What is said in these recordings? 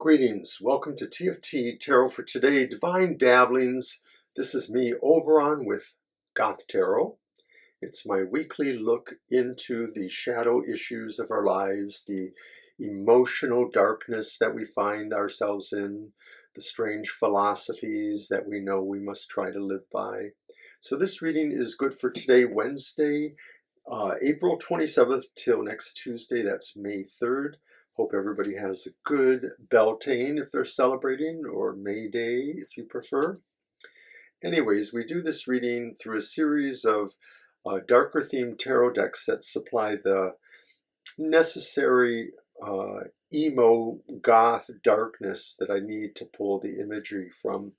Greetings, welcome to TFT Tarot for today, Divine Dabblings. This is me, Oberon, with Goth Tarot. It's my weekly look into the shadow issues of our lives, the emotional darkness that we find ourselves in, the strange philosophies that we know we must try to live by. So this reading is good for today, Wednesday, April 27th till next Tuesday, that's May 3rd. Hope everybody has a good Beltane if they're celebrating, or May Day if you prefer. Anyways, we do this reading through a series of darker themed tarot decks that supply the necessary emo goth darkness that I need to pull the imagery from.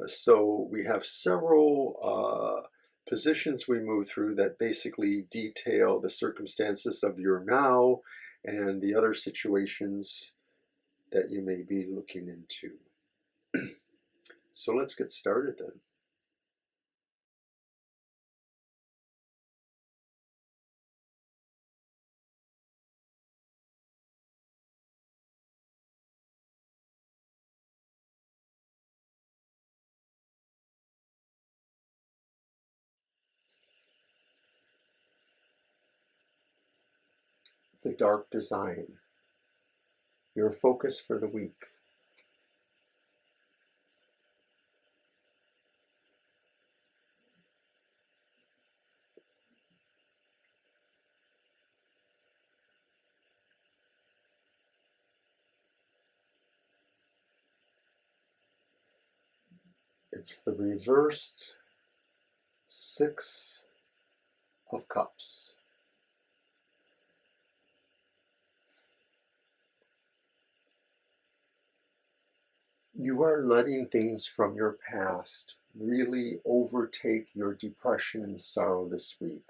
So we have several positions we move through that basically detail the circumstances of your now and the other situations that you may be looking into. So let's get started then. The Dark Design, your focus for the week. It's the reversed Six of Cups. You are letting things from your past really overtake your depression and sorrow this week.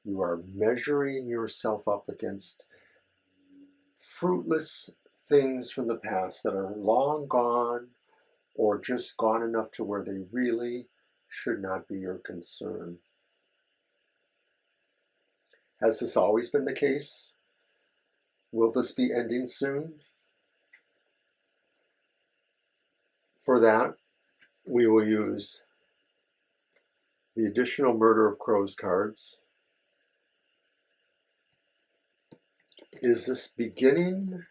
You are measuring yourself up against fruitless things from the past that are long gone or just gone enough to where they really should not be your concern. Has this always been the case? Will this be ending soon? For that, we will use the additional Murder of Crows cards. Is this beginning?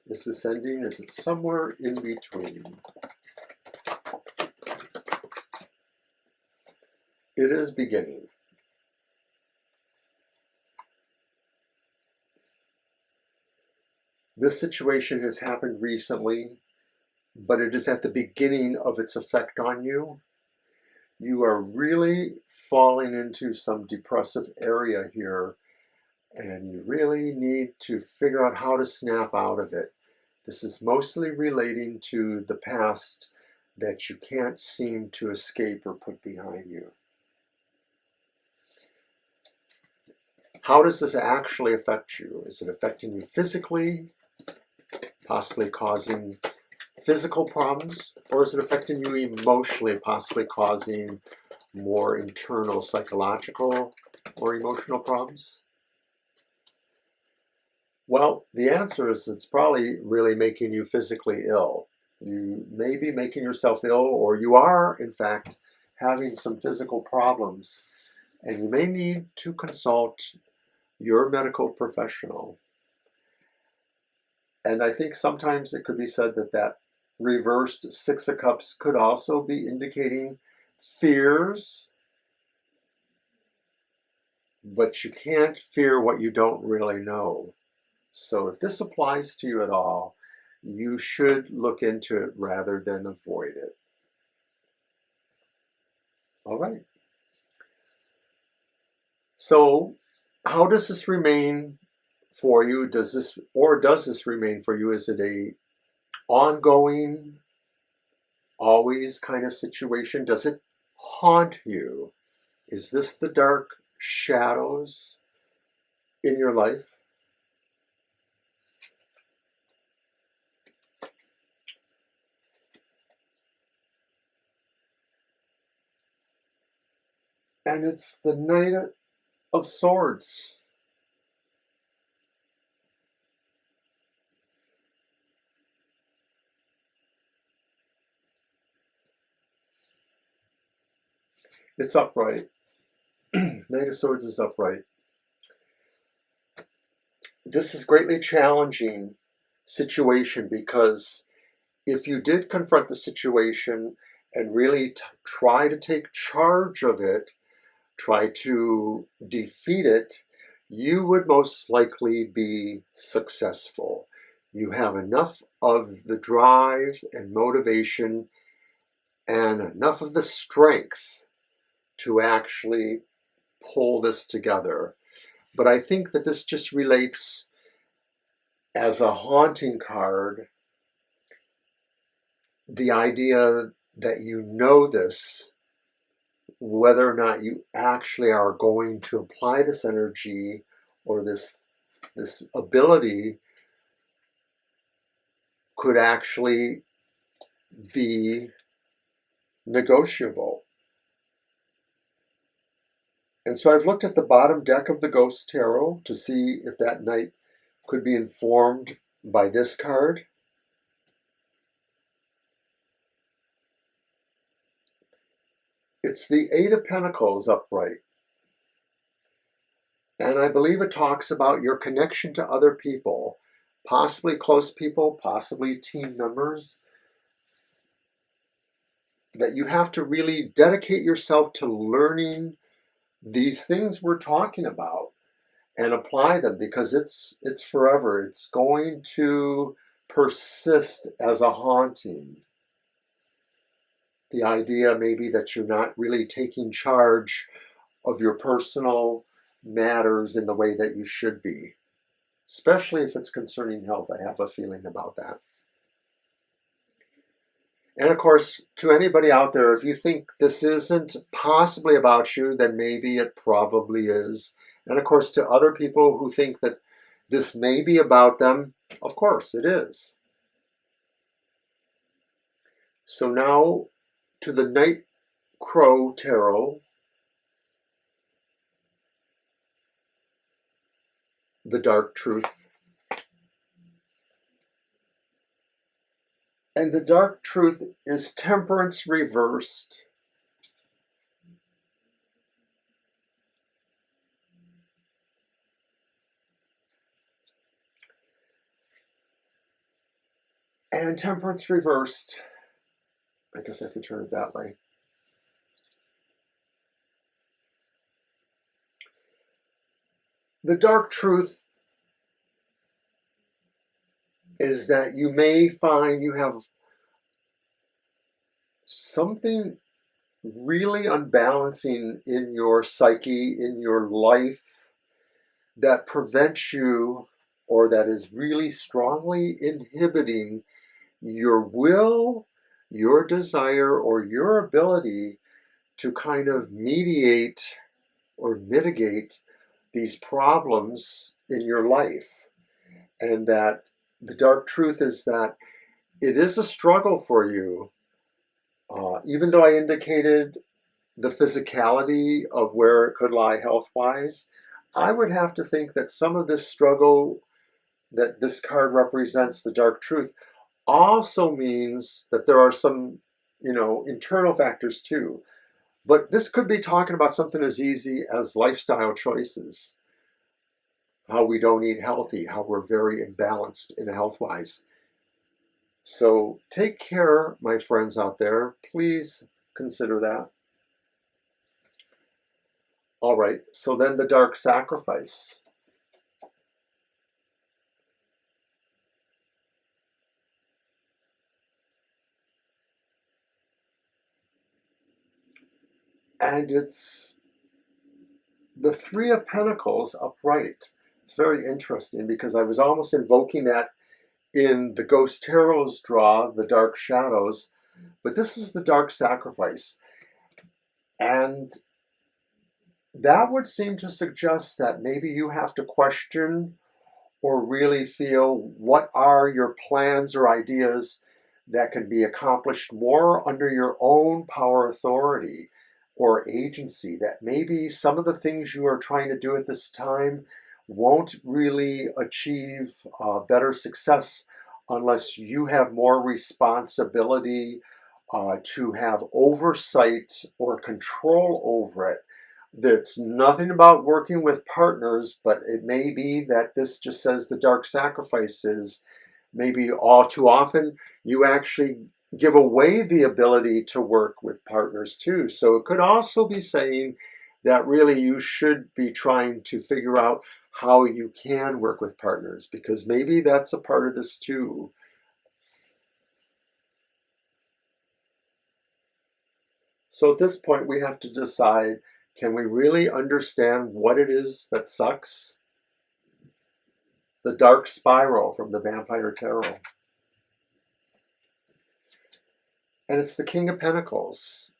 Is this ending? Is it somewhere in between? It is beginning. This situation has happened recently, but it is at the beginning of its effect on you. You are really falling into some depressive area here, and you really need to figure out how to snap out of it. This is mostly relating to the past that you can't seem to escape or put behind you. How does this actually affect you? Is it affecting you physically, possibly causing physical problems, or is it affecting you emotionally, possibly causing more internal psychological or emotional problems? Well, the answer is it's probably really making you physically ill. You may be making yourself ill, or you are, in fact, having some physical problems, and you may need to consult your medical professional. And I think sometimes it could be said that that reversed Six of Cups could also be indicating fears, but you can't fear what you don't really know. So if this applies to you at all, you should look into it rather than avoid it. All right. So how does this remain for you? Does this remain for you? Is it a ongoing, always kind of situation? Does it haunt you? Is this the dark shadows in your life? And it's the Knight of Swords. It's upright. Knight of Swords is upright. This is greatly challenging situation because if you did confront the situation and really try to take charge of it, try to defeat it, you would most likely be successful. You have enough of the drive and motivation and enough of the strength to actually pull this together. But I think that this just relates as a haunting card, the idea that you know this, whether or not you actually are going to apply this energy or this ability could actually be negotiable. And so I've looked at the bottom deck of the Goth Tarot to see if that knight could be informed by this card. It's the Eight of Pentacles upright. And I believe it talks about your connection to other people, possibly close people, possibly team members, that you have to really dedicate yourself to learning these things we're talking about and apply them, because it's forever. It's going to persist as a haunting. The idea maybe that you're not really taking charge of your personal matters in the way that you should be, especially if it's concerning health. I have a feeling about that. And of course, to anybody out there, if you think this isn't possibly about you, then maybe it probably is. And of course, to other people who think that this may be about them, of course it is. So now to the Night Crow Tarot, the Dark Truth. And the Dark Truth is Temperance reversed. And Temperance reversed, I guess I have to turn it that way. The Dark Truth is that you may find you have something really unbalancing in your psyche, in your life, that prevents you, or that is really strongly inhibiting your will, your desire, or your ability to kind of mediate or mitigate these problems in your life. And that the Dark Truth is that it is a struggle for you. Even though I indicated the physicality of where it could lie health-wise, I would have to think that some of this struggle that this card represents, the Dark Truth, also means that there are some, internal factors too. But this could be talking about something as easy as lifestyle choices, how we don't eat healthy, how we're very imbalanced in health-wise. So take care, my friends out there. Please consider that. All right, so then the Dark Sacrifice. And it's the Three of Pentacles upright. It's very interesting because I was almost invoking that in the Goth Tarot's draw, the Dark Shadows, but this is the Dark Sacrifice. And that would seem to suggest that maybe you have to question or really feel what are your plans or ideas that can be accomplished more under your own power, authority, or agency, that maybe some of the things you are trying to do at this time won't really achieve better success unless you have more responsibility to have oversight or control over it. That's nothing about working with partners, but it may be that this just says the dark sacrifices. Maybe all too often you actually give away the ability to work with partners too. So it could also be saying that really you should be trying to figure out how you can work with partners, because maybe that's a part of this too. So at this point we have to decide, can we really understand what it is that sucks? The dark spiral from the Vampire Tarot. And it's the King of Pentacles,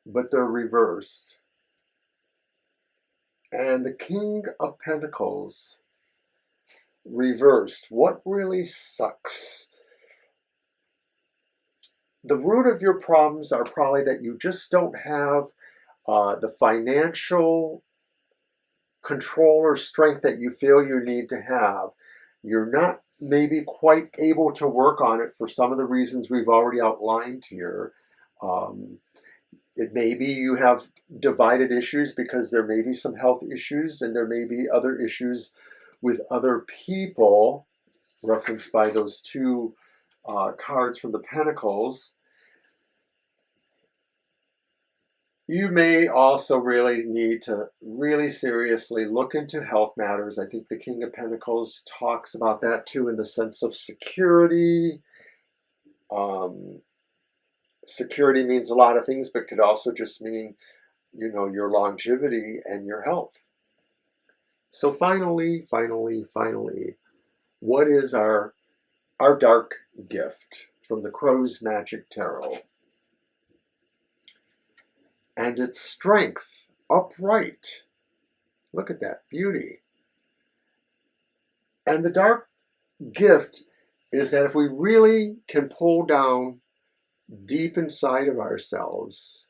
but they're reversed. And the King of Pentacles reversed. What really sucks? The root of your problems are probably that you just don't have the financial control or strength that you feel you need to have. You're not maybe quite able to work on it for some of the reasons we've already outlined here. It may be you have divided issues because there may be some health issues, and there may be other issues with other people, referenced by those two cards from the Pentacles. You may also really need to really seriously look into health matters. I think the King of Pentacles talks about that too, in the sense of security. Security means a lot of things, but could also just mean, you know, your longevity and your health. So finally, what is our dark gift from the Crow's Magic Tarot? And its strength, upright. Look at that beauty. And the dark gift is that if we really can pull down deep inside of ourselves,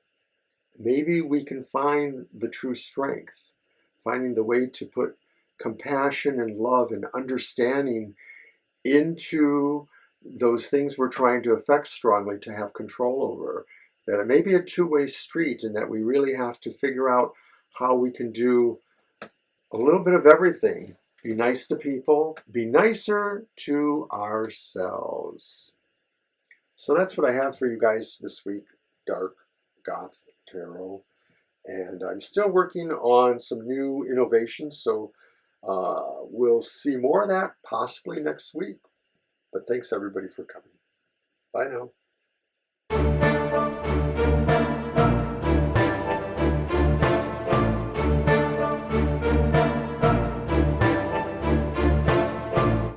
maybe we can find the true strength, finding the way to put compassion and love and understanding into those things we're trying to affect strongly, to have control over. That it may be a two-way street, and that we really have to figure out how we can do a little bit of everything. Be nice to people, be nicer to ourselves. So that's what I have for you guys this week, Dark Goth Tarot. And I'm still working on some new innovations, so we'll see more of that possibly next week. But thanks everybody for coming. Bye now.